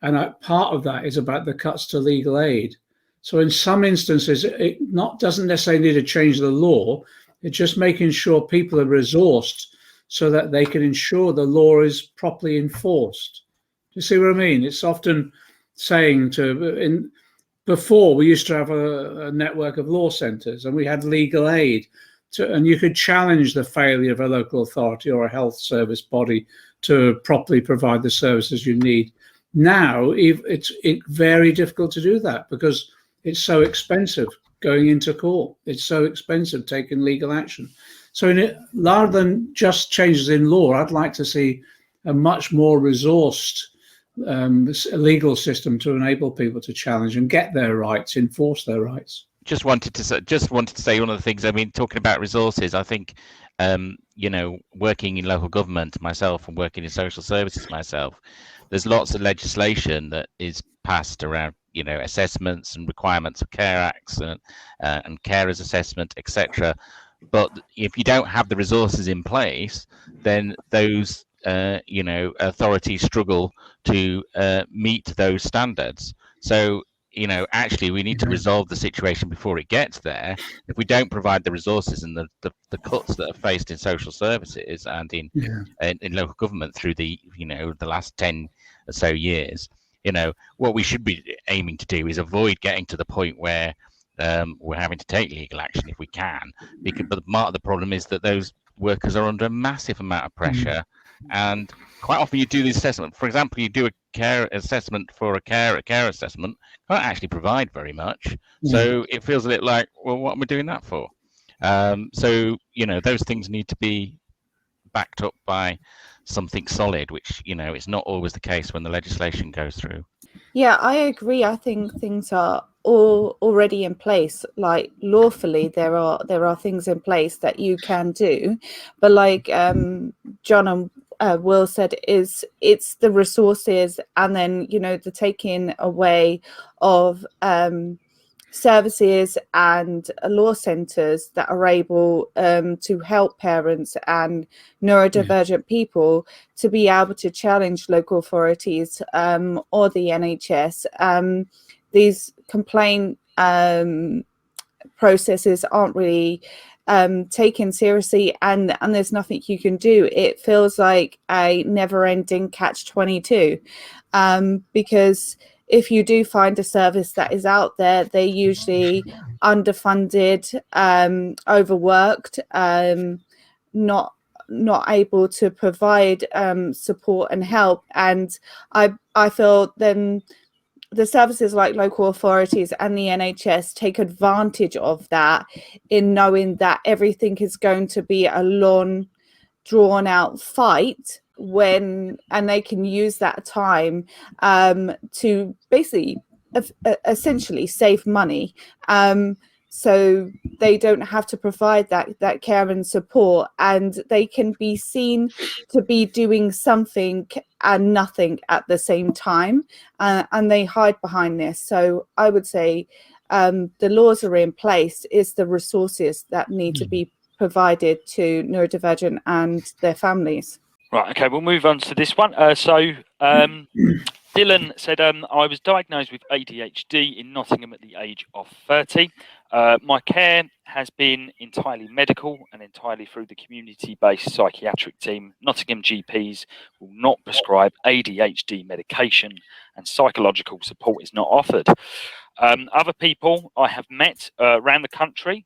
And part of that is about the cuts to legal aid. So in some instances, it doesn't necessarily need to change the law. It's just making sure people are resourced so that they can ensure the law is properly enforced. Do you see what I mean? It's often saying before we used to have a network of law centres, and we had legal aid, and you could challenge the failure of a local authority or a health service body to properly provide the services you need. Now, it's very difficult to do that because it's so expensive going into court. It's so expensive taking legal action. So rather than just changes in law, I'd like to see a much more resourced legal system to enable people to challenge and get their rights, enforce their rights. Just wanted to say one of the things. I mean, talking about resources, I think working in local government myself and working in social services myself, there's lots of legislation that is passed around, assessments and requirements of care acts and carers assessment, etc. But if you don't have the resources in place, then those authorities struggle to meet those standards. So actually we need to resolve the situation before it gets there. If we don't provide the resources and the cuts that are faced in social services and in local government through the last 10 or so years, what we should be aiming to do is avoid getting to the point where we're having to take legal action if we can. But part of the problem is that those workers are under a massive amount of pressure, and quite often you do this assessment. For example, you do a care assessment for a care assessment, can't actually provide very much. So it feels a bit like, well, what am I doing that for? So those things need to be backed up by something solid, which it's not always the case when the legislation goes through. Yeah, I agree. I think things are all already in place. Like lawfully, there are things in place that you can do, but like John and Will said, it's the resources, and then the taking away of services and law centres that are able to help parents and neurodivergent people to be able to challenge local authorities or the NHS. These complaint processes aren't really taken seriously, and there's nothing you can do. It feels like a never-ending catch-22 because if you do find a service that is out there, they're usually underfunded, overworked, not able to provide support and help. And I feel then the services like local authorities and the NHS take advantage of that in knowing that everything is going to be a long, drawn out fight, and they can use that time to basically essentially save money, so they don't have to provide that care and support, and they can be seen to be doing something and nothing at the same time, and they hide behind this. So I would say the laws are in place. It's the resources that need to be provided to neurodivergent and their families. Right, okay, we'll move on to this one. So Dylan said, I was diagnosed with ADHD in Nottingham at the age of 30. My care has been entirely medical and entirely through the community-based psychiatric team. Nottingham GPs will not prescribe ADHD medication and psychological support is not offered. Other people I have met around the country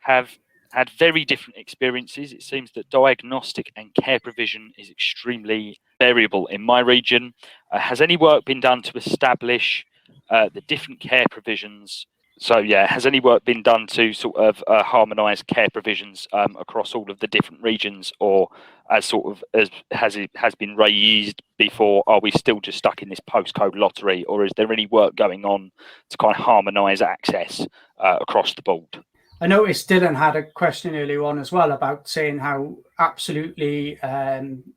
have had very different experiences. It seems that diagnostic and care provision is extremely variable in my region. Has any work been done to establish the different care provisions? So yeah, has any work been done to sort of harmonise care provisions across all of the different regions, or as sort of has been raised before? Are we still just stuck in this postcode lottery, or is there any work going on to kind of harmonise access across the board? I noticed Dylan had a question earlier on as well about saying how absolutely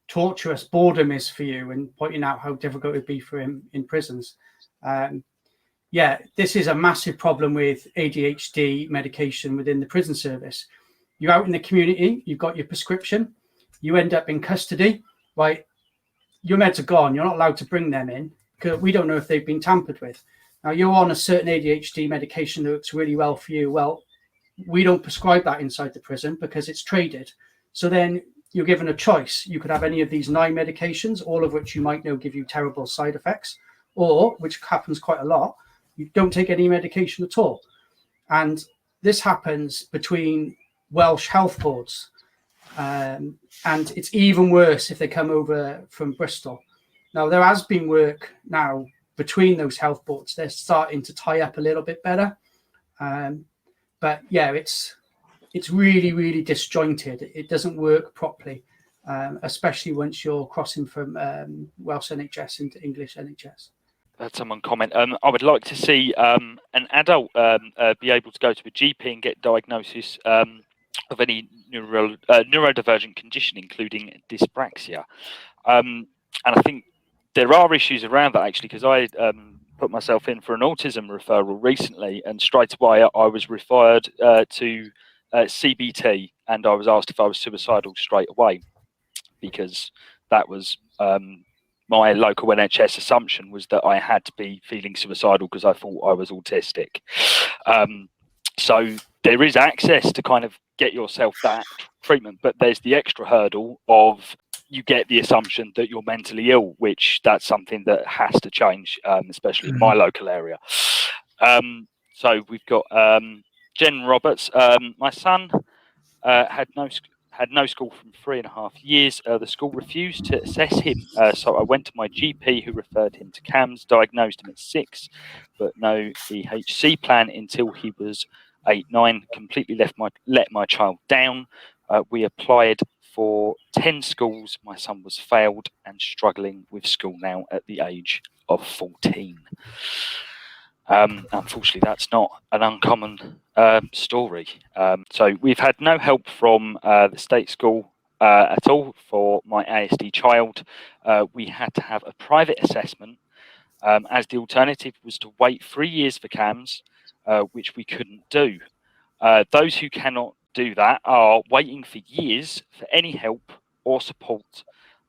torturous boredom is for you, and pointing out how difficult it'd be for him in prisons. Yeah, this is a massive problem with ADHD medication within the prison service. You're out in the community, you've got your prescription, you end up in custody, right? Your meds are gone, you're not allowed to bring them in because we don't know if they've been tampered with. Now, you're on a certain ADHD medication that works really well for you. Well, we don't prescribe that inside the prison because it's traded. So then you're given a choice. You could have any of these 9 medications, all of which you might know give you terrible side effects, or, which happens quite a lot, you don't take any medication at all. And this happens between Welsh health boards. And it's even worse if they come over from Bristol. Now, there has been work now between those health boards. They're starting to tie up a little bit better. But yeah, it's really, really disjointed. It doesn't work properly, especially once you're crossing from Welsh NHS into English NHS. Had someone comment. I would like to see an adult be able to go to a GP and get diagnosis of any neurodivergent condition, including dyspraxia. And I think there are issues around that, actually, because I put myself in for an autism referral recently, and straight away I was referred to CBT, and I was asked if I was suicidal straight away, because that was my local NHS assumption was that I had to be feeling suicidal because I thought I was autistic. So there is access to kind of get yourself that treatment, but there's the extra hurdle of you get the assumption that you're mentally ill, which that's something that has to change, especially in my local area. So we've got Jen Roberts. My son had no school from 3.5 years. The school refused to assess him, so I went to my GP, who referred him to CAMS, diagnosed him at 6, but no EHC plan until he was 8, 9. Completely let my child down. We applied for 10 schools. My son was failed and struggling with school now at the age of 14. Unfortunately, that's not an uncommon story. So we've had no help from the state school at all for my ASD child. We had to have a private assessment, as the alternative was to wait 3 years for CAMS, which we couldn't do. Those who cannot do that are waiting for years for any help or support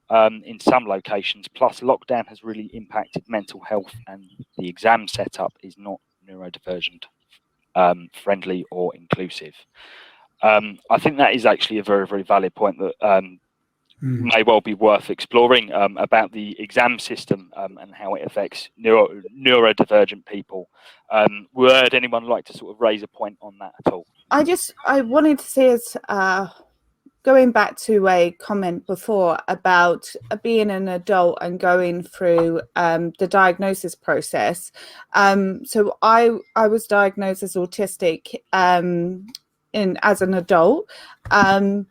in some locations. Plus, lockdown has really impacted mental health, and the exam setup is not neurodivergent friendly or inclusive. I think that is actually a very, very valid point that may well be worth exploring about the exam system and how it affects neurodivergent people. Would anyone like to sort of raise a point on that at all? I wanted to say, as going back to a comment before about being an adult and going through the diagnosis process. So I was diagnosed as autistic as an adult and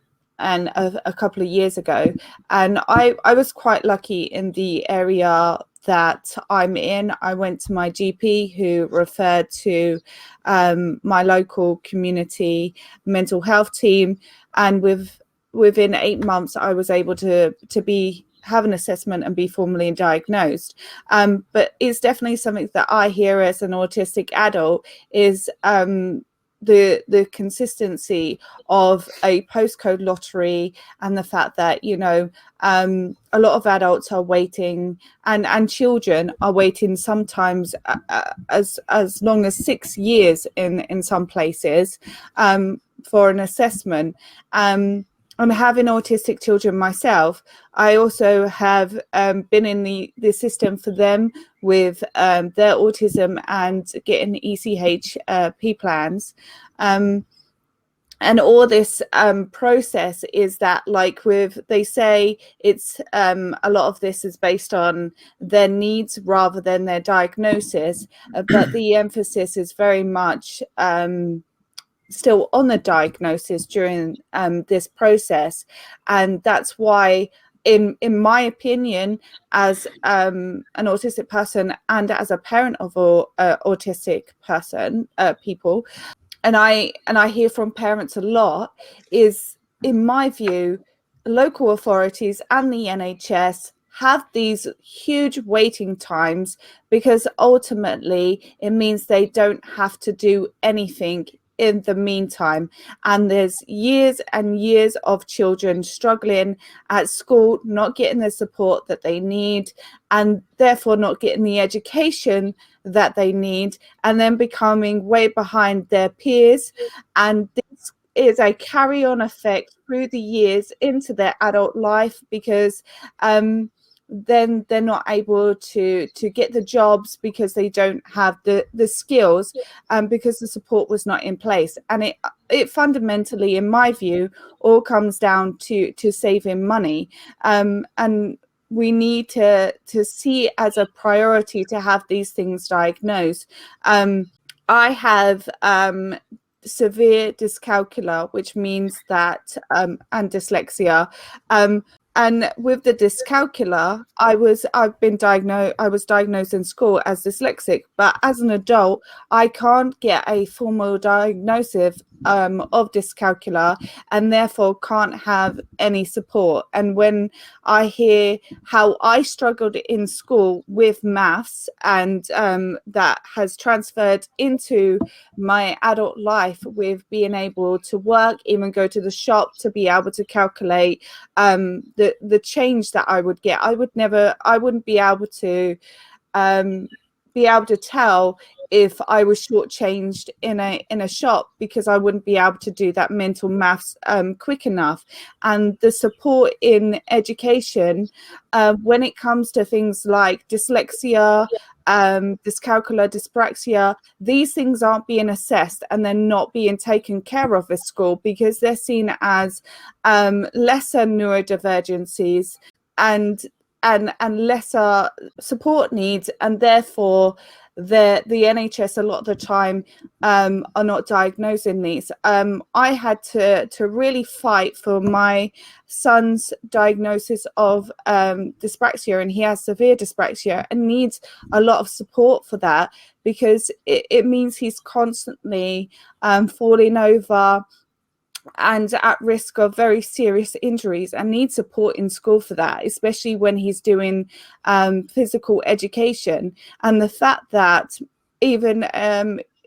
a couple of years ago, and I was quite lucky in the area that I'm in. I went to my GP, who referred to my local community mental health team, and within 8 months I was able to have an assessment and be formally diagnosed. But it's definitely something that I hear as an autistic adult is the consistency of a postcode lottery, and the fact that, you know, a lot of adults are waiting, and children are waiting sometimes as long as 6 years in some places for an assessment. And having autistic children myself, I also have been in the system for them with their autism and getting ECHP plans. And all this process is that, like, they say it's a lot of this is based on their needs rather than their diagnosis, but the emphasis is very much still on the diagnosis during this process. And that's why, in my opinion, as an autistic person and as a parent of autistic people, and I hear from parents a lot, is, in my view, local authorities and the NHS have these huge waiting times, because ultimately it means they don't have to do anything in the meantime. And there's years and years of children struggling at school, not getting the support that they need, and therefore not getting the education that they need, and then becoming way behind their peers. And this is a carry-on effect through the years into their adult life, because then they're not able to get the jobs because they don't have the skills, because the support was not in place. And it fundamentally, in my view, all comes down to saving money, and we need to see it as a priority to have these things diagnosed. I have severe dyscalculia, which means that and dyslexia. And with the dyscalculia, I was diagnosed in school as dyslexic, but as an adult, I can't get a formal diagnosis of dyscalculia, and therefore can't have any support. And when I hear how I struggled in school with maths, and that has transferred into my adult life with being able to work, even go to the shop to be able to calculate the change that I would get, I wouldn't be able to tell if I was shortchanged in a shop, because I wouldn't be able to do that mental maths quick enough. And the support in education, when it comes to things like dyslexia, dyscalculia, dyspraxia, these things aren't being assessed, and they're not being taken care of at school, because they're seen as lesser neurodivergencies and lesser support needs, and therefore the NHS a lot of the time are not diagnosing these. I had to really fight for my son's diagnosis of dyspraxia, and he has severe dyspraxia and needs a lot of support for that, because it means he's constantly falling over and at risk of very serious injuries, and needs support in school for that, especially when he's doing physical education. And the fact that even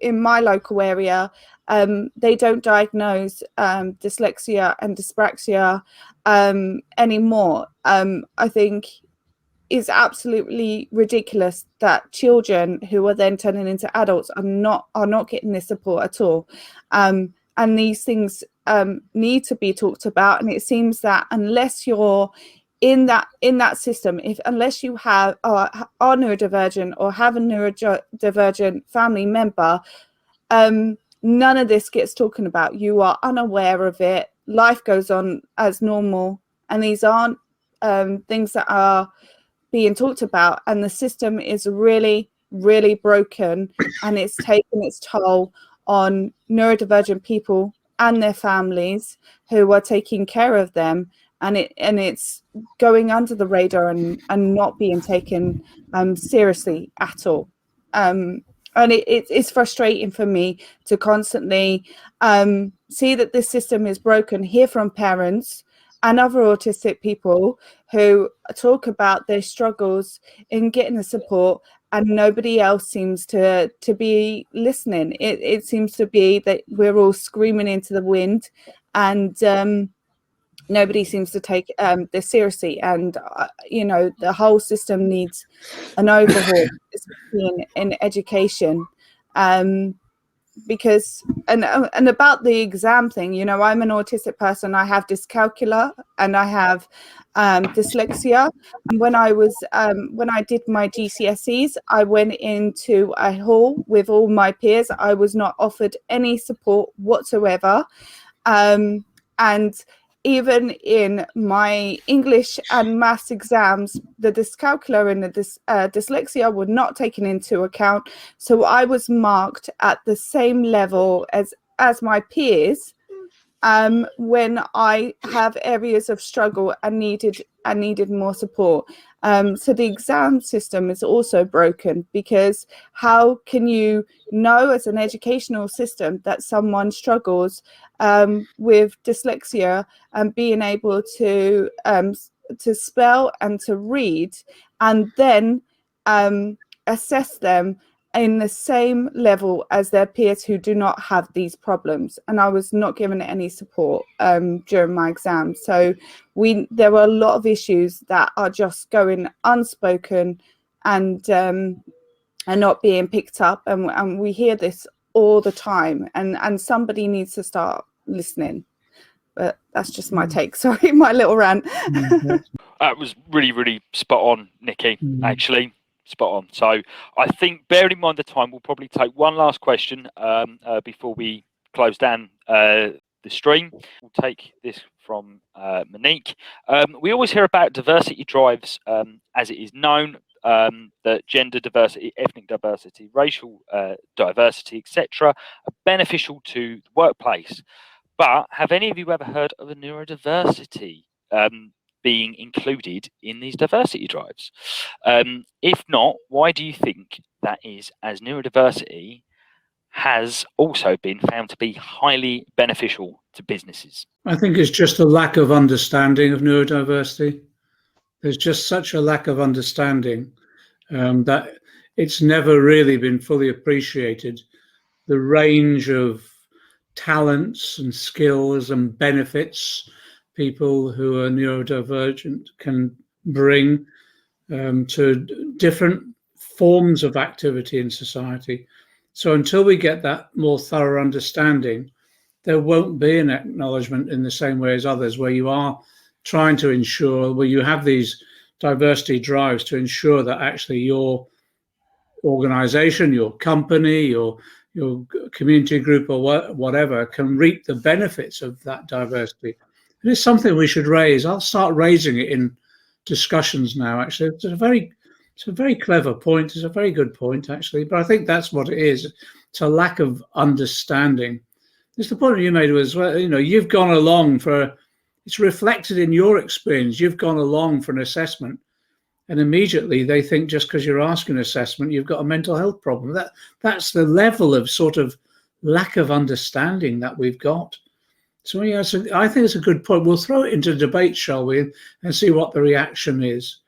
in my local area, they don't diagnose dyslexia and dyspraxia anymore, I think is absolutely ridiculous, that children who are then turning into adults are not getting this support at all. And these things need to be talked about. And it seems that unless you're in that system, unless you are neurodivergent or have a neurodivergent family member, none of this gets talking about. You are unaware of it. Life goes on as normal, and these aren't things that are being talked about. And the system is really, really broken, and it's taken its toll on neurodivergent people and their families who are taking care of them, and it's going under the radar and not being taken seriously at all. And it's frustrating for me to constantly see that this system is broken, hear from parents and other autistic people who talk about their struggles in getting the support, and nobody else seems to be listening. It seems to be that we're all screaming into the wind, and nobody seems to take this seriously. And you know, the whole system needs an overhaul, especially in education. Because and about the exam thing, you know, I'm an autistic person. I have dyscalculia and I have dyslexia. And when I was when I did my GCSEs, I went into a hall with all my peers. I was not offered any support whatsoever, and even in my English and maths exams, the dyscalculia and the dyslexia were not taken into account. So I was marked at the same level as my peers, when I have areas of struggle and needed more support. So the exam system is also broken, because how can you know as an educational system that someone struggles with dyslexia and being able to spell and to read, and then assess them in the same level as their peers who do not have these problems? And I was not given any support during my exam. So there were a lot of issues that are just going unspoken and are not being picked up, and we hear this all the time, and somebody needs to start listening. But that's just my take. Sorry, my little rant. That was really, really spot on, Nikki, actually. Spot on. So I think, bearing in mind the time, we'll probably take one last question before we close down the stream. We'll take this from Monique. We always hear about diversity drives, as it is known, that gender diversity, ethnic diversity, racial diversity, etc., are beneficial to the workplace. But have any of you ever heard of a neurodiversity being included in these diversity drives? If not, why do you think that is, as neurodiversity has also been found to be highly beneficial to businesses? I think it's just a lack of understanding of neurodiversity. There's just such a lack of understanding that it's never really been fully appreciated. The range of talents and skills and benefits people who are neurodivergent can bring to different forms of activity in society. So until we get that more thorough understanding, there won't be an acknowledgement in the same way as others, where you are trying to ensure, where you have these diversity drives to ensure that actually your organization, your company, your community group or whatever can reap the benefits of that diversity. And it's something we should raise. I'll start raising it in discussions now, actually. It's a very clever point. It's a very good point, actually. But I think that's what it is. It's a lack of understanding. It's the point you made was, well, you know, you've gone along it's reflected in your experience. You've gone along for an assessment, and immediately they think just because you're asking an assessment, you've got a mental health problem. That's the level of sort of lack of understanding that we've got. So yeah, I think it's a good point. We'll throw it into debate, shall we, and see what the reaction is.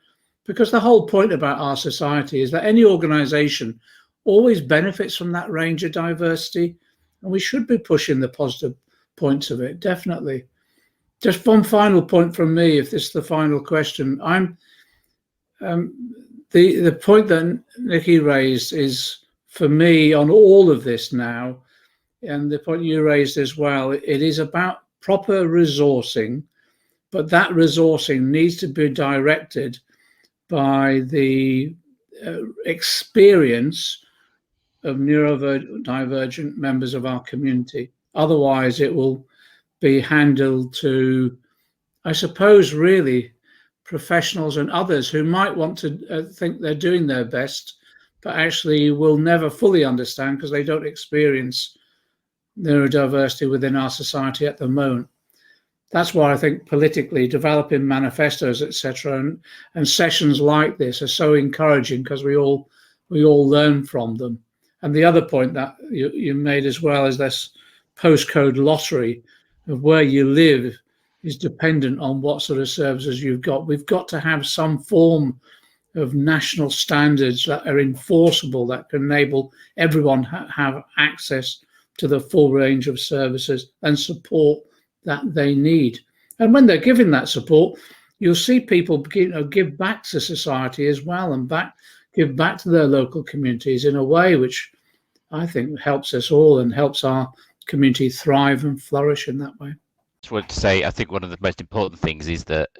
Because the whole point about our society is that any organisation always benefits from that range of diversity, and we should be pushing the positive points of it, definitely. Just one final point from me, if this is the final question. The point that Nikki raised is, for me, on all of this now, and the point you raised as well, it is about proper resourcing, but that resourcing needs to be directed by the experience of neurodivergent members of our community. Otherwise, it will be handled to, I suppose, really professionals and others who might want to think they're doing their best, but actually will never fully understand because they don't experience neurodiversity within our society at the moment. That's why I think politically developing manifestos, etc., and sessions like this are so encouraging, because we all learn from them. And the other point that you made as well is this postcode lottery of where you live is dependent on what sort of services you've got. We've got to have some form of national standards that are enforceable, that can enable everyone have access to the full range of services and support that they need. And when they're given that support, you'll see people give back to society as well, and give back to their local communities in a way which I think helps us all and helps our community thrive and flourish in that way. Just want to say, I think one of the most important things is that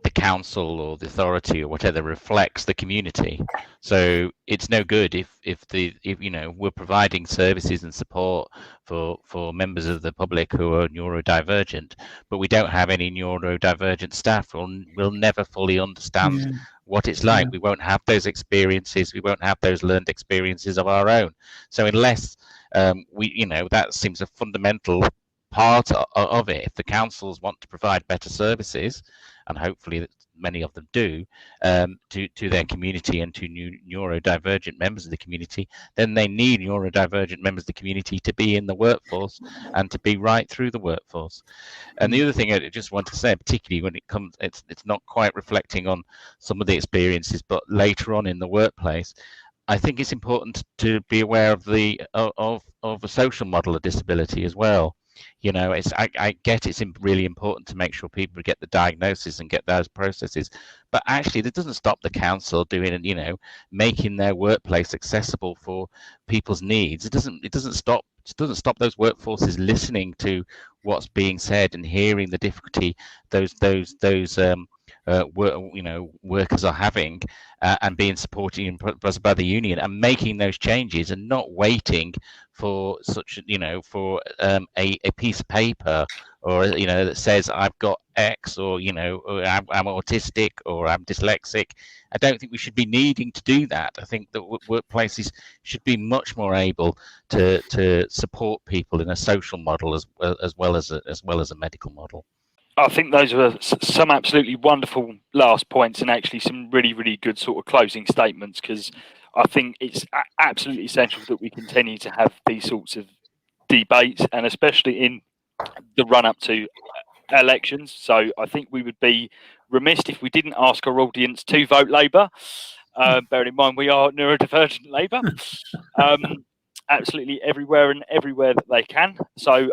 the council or the authority or whatever reflects the community. So it's no good if we're providing services and support for members of the public who are neurodivergent, but we don't have any neurodivergent staff. We'll never fully understand what it's like. We won't have those experiences. We won't have those learned experiences of our own. So unless that seems a fundamental part of it. If the councils want to provide better services, and hopefully many of them do, to their community and to neurodivergent members of the community, then they need neurodivergent members of the community to be in the workforce and to be right through the workforce. And the other thing I just want to say, particularly when it comes, it's not quite reflecting on some of the experiences, but later on in the workplace, I think it's important to be aware of of a social model of disability as well. I get it's really important to make sure people get the diagnosis and get those processes, but actually that doesn't stop the council doing, making their workplace accessible for people's needs. It doesn't stop those workforces listening to what's being said and hearing the difficulty those workers are having, and being supported by the union and making those changes, and not waiting for such for a piece of paper or that says I've got X, or or I'm autistic or I'm dyslexic. I don't think we should be needing to do that. I think that workplaces should be much more able to support people in a social model as well as a medical model. I think those were some absolutely wonderful last points, and actually some really, really good sort of closing statements, because I think it's absolutely essential that we continue to have these sorts of debates, and especially in the run-up to elections. So I think we would be remiss if we didn't ask our audience to vote Labour. Bearing in mind we are Neurodivergent Labour, absolutely everywhere that they can. So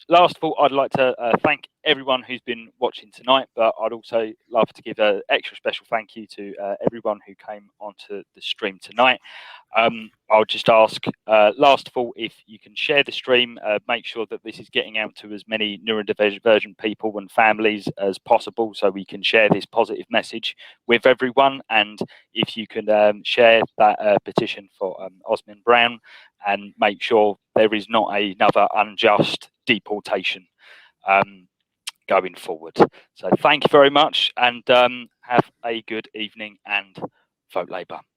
last of all, I'd like to thank everyone who's been watching tonight, but I'd also love to give an extra special thank you to everyone who came onto the stream tonight. I'll just ask, last of all, if you can share the stream, make sure that this is getting out to as many neurodivergent people and families as possible, so we can share this positive message with everyone. And if you can share that petition for Osman Brown, and make sure there is not another unjust deportation going forward. So thank you very much, and have a good evening, and vote Labour.